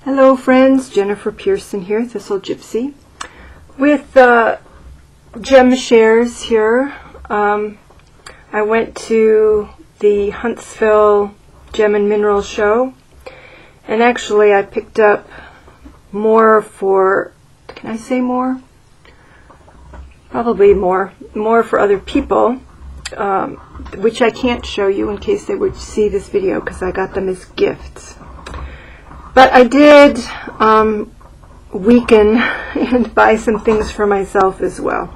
Hello friends, Jennifer Pearson here, Thistle Gypsy, with gem shares here. I went to the Huntsville Gem and Mineral Show, and actually I picked up more for, can I say more? Probably more for other people, which I can't show you in case they would see this video because I got them as gifts. But I did weaken and buy some things for myself as well.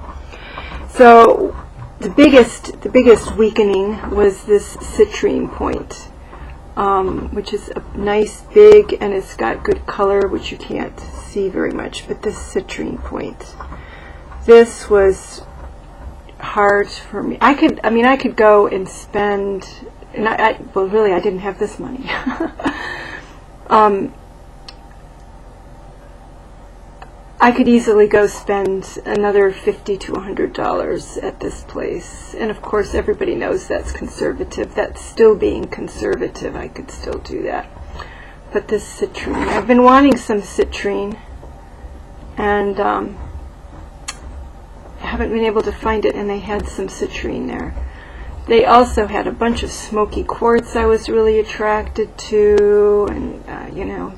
So the biggest weakening was this citrine point, which is a nice big, and it's got good color, which you can't see very much. But this citrine point, this was hard for me. I could go and spend, and well, really, I didn't have this money. I could easily go spend another $50 to $100 at this place, and of course everybody knows that's conservative. That's still being conservative. I could still do that. But this citrine, I've been wanting some citrine, and I haven't been able to find it, and they had some citrine there. They also had a bunch of smoky quartz I was really attracted to, and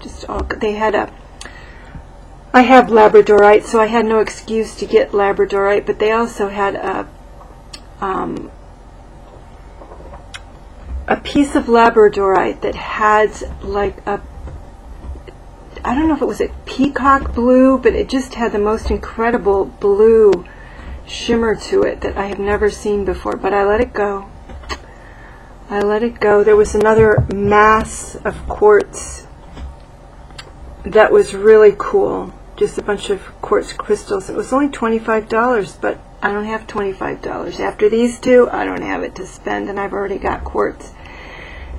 just all. They had I have labradorite, so I had no excuse to get labradorite, but they also had a piece of labradorite that had like I don't know if it was a peacock blue, but it just had the most incredible blue shimmer to it that I have never seen before, but I let it go. There was another mass of quartz that was really cool. Just a bunch of quartz crystals. It was only $25, but I don't have $25. After these two, I don't have it to spend, and I've already got quartz.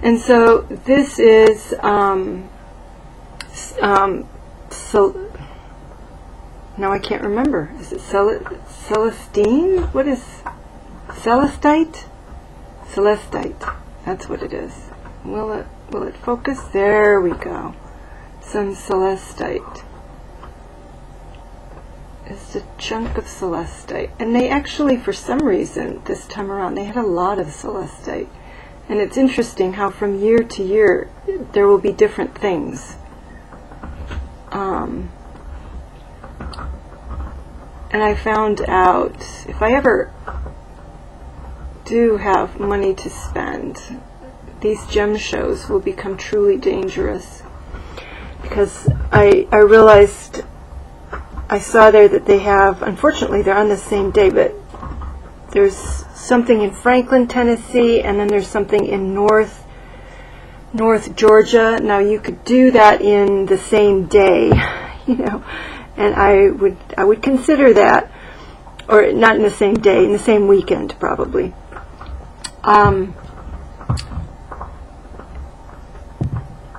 And so this is now I can't remember. Is it Celestine? What is Celestite? Celestite. That's what it is. Will it focus? There we go. Some Celestite. It's a chunk of Celestite. And they actually, for some reason, this time around, they had a lot of Celestite. And it's interesting how from year to year, there will be different things. And I found out, if I ever do have money to spend, these gem shows will become truly dangerous. Because I realized, I saw there that they have, unfortunately they're on the same day, but there's something in Franklin, Tennessee, and then there's something in North Georgia. Now you could do that in the same day, and I would consider that, or not in the same day, in the same weekend probably.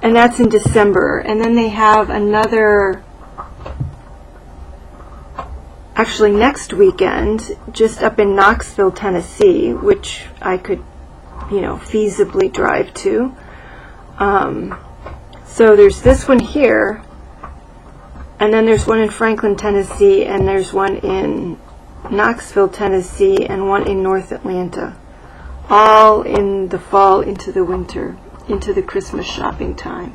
And that's in December. And then they have another, actually next weekend, just up in Knoxville, Tennessee, which I could, feasibly drive to. So there's this one here, and then there's one in Franklin, Tennessee, and there's one in Knoxville, Tennessee, and one in North Atlanta. All in the fall into the winter, into the Christmas shopping time.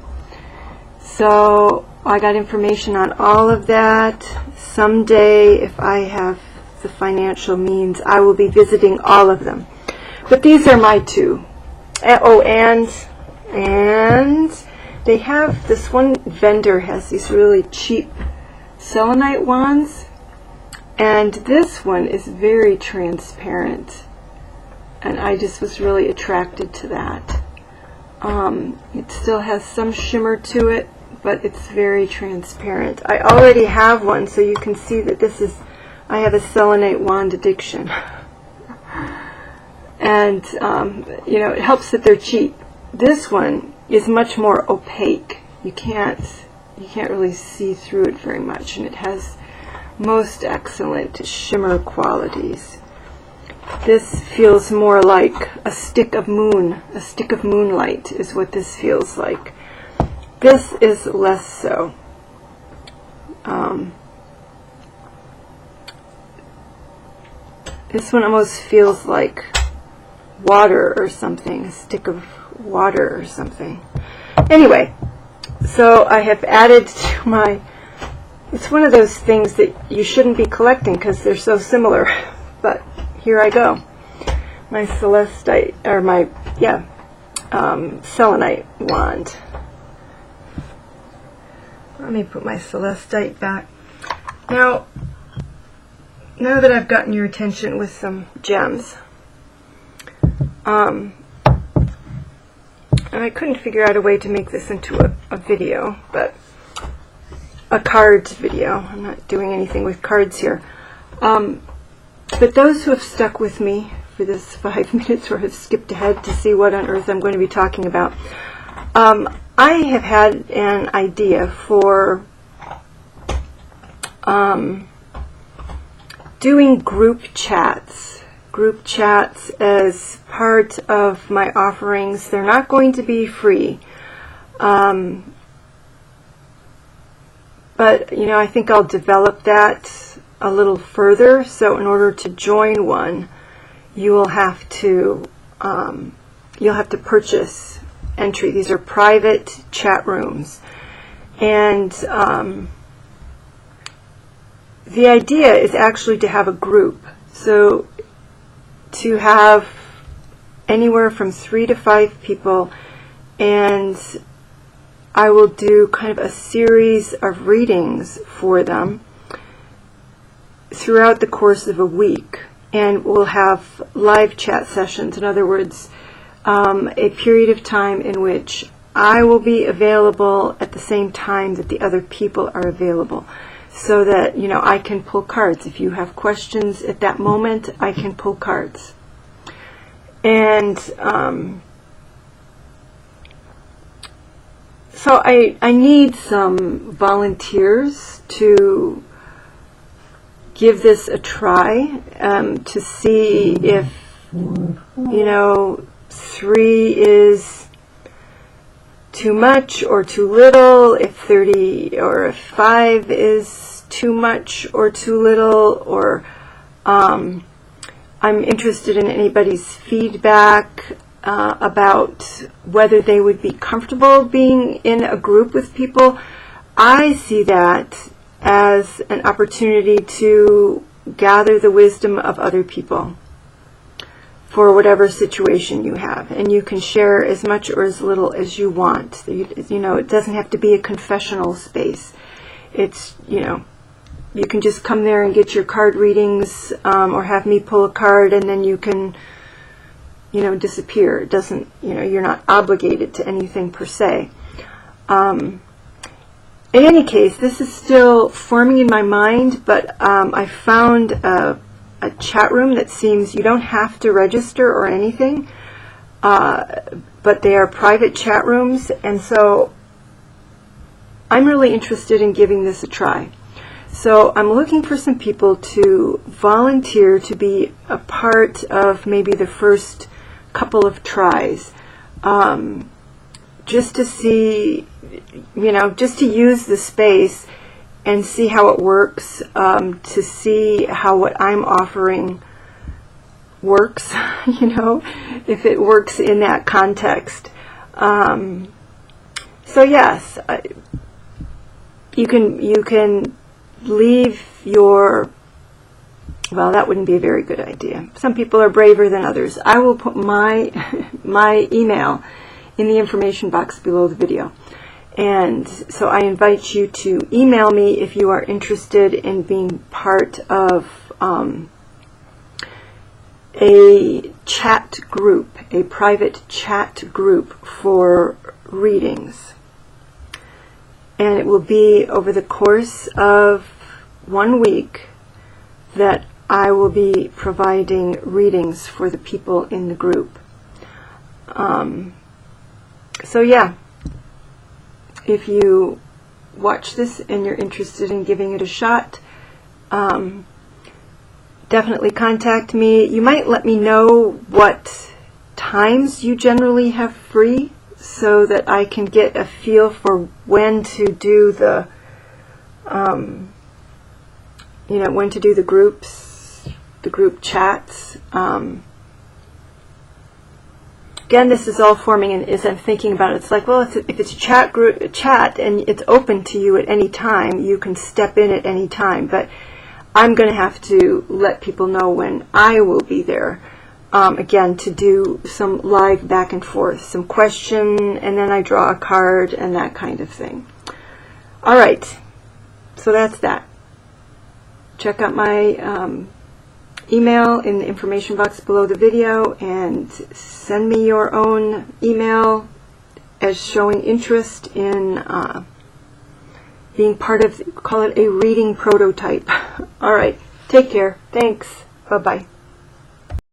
So I got information on all of that. Someday, if I have the financial means, I will be visiting all of them. But these are my two. Oh, and they have, this one vendor has these really cheap selenite wands, and this one is very transparent, and I just was really attracted to that. It still has some shimmer to it, but it's very transparent. I already have one, so you can see that I have a selenite wand addiction. And, it helps that they're cheap. This one is much more opaque. You can't really see through it very much, and it has most excellent shimmer qualities. This feels more like a stick of moonlight is what this feels like. This is less so. This one almost feels like water or something, a stick of water or something. Anyway, so I have added to my, it's one of those things that you shouldn't be collecting because they're so similar, but here I go. My celestite, or my, selenite wand. Let me put my celestite back. Now that I've gotten your attention with some gems, and I couldn't figure out a way to make this into a video, but a cards video. I'm not doing anything with cards here. But those who have stuck with me for this 5 minutes or have skipped ahead to see what on earth I'm going to be talking about, I have had an idea for doing group chats as part of my offerings. They're not going to be free, but I think I'll develop that a little further. So in order to join one, you will have to purchase entry. These are private chat rooms, and the idea is actually to have a group. So to have anywhere from 3 to 5 people, and I will do kind of a series of readings for them throughout the course of a week, and we'll have live chat sessions. In other words, a period of time in which I will be available at the same time that the other people are available, so that I can pull cards. If you have questions at that moment, I can pull cards. And so I need some volunteers to give this a try, to see if 3 is too much or too little, if 30 or if 5 is too much or too little, or I'm interested in anybody's feedback about whether they would be comfortable being in a group with people. I see that as an opportunity to gather the wisdom of other people for whatever situation you have, and you can share as much or as little as you want. It doesn't have to be a confessional space. It's you can just come there and get your card readings, or have me pull a card, and then you can disappear. It doesn't, you're not obligated to anything per se. In any case, this is still forming in my mind, but I found a chat room that seems you don't have to register or anything, but they are private chat rooms, and so I'm really interested in giving this a try. So I'm looking for some people to volunteer to be a part of maybe the first couple of tries, just to see, just to use the space and see how it works, to see how what I'm offering works, if it works in that context. So yes, you can leave your, well, that wouldn't be a very good idea. Some people are braver than others. I will put my email in the information box below the video. And so I invite you to email me if you are interested in being part of a chat group, a private chat group for readings. And it will be over the course of 1 week that I will be providing readings for the people in the group. So yeah, if you watch this and you're interested in giving it a shot, definitely contact me. You might let me know what times you generally have free, so that I can get a feel for when to do the when to do the groups, the group chats. Again, this is all forming, and as I'm thinking about it, it's like, well, if it's a chat and it's open to you at any time, you can step in at any time. But I'm going to have to let people know when I will be there. Again, to do some live back and forth, some question, and then I draw a card and that kind of thing. All right, so that's that. Check out my email in the information box below the video and send me your own email as showing interest in being part of, call it a reading prototype. All right, take care. Thanks. Bye-bye.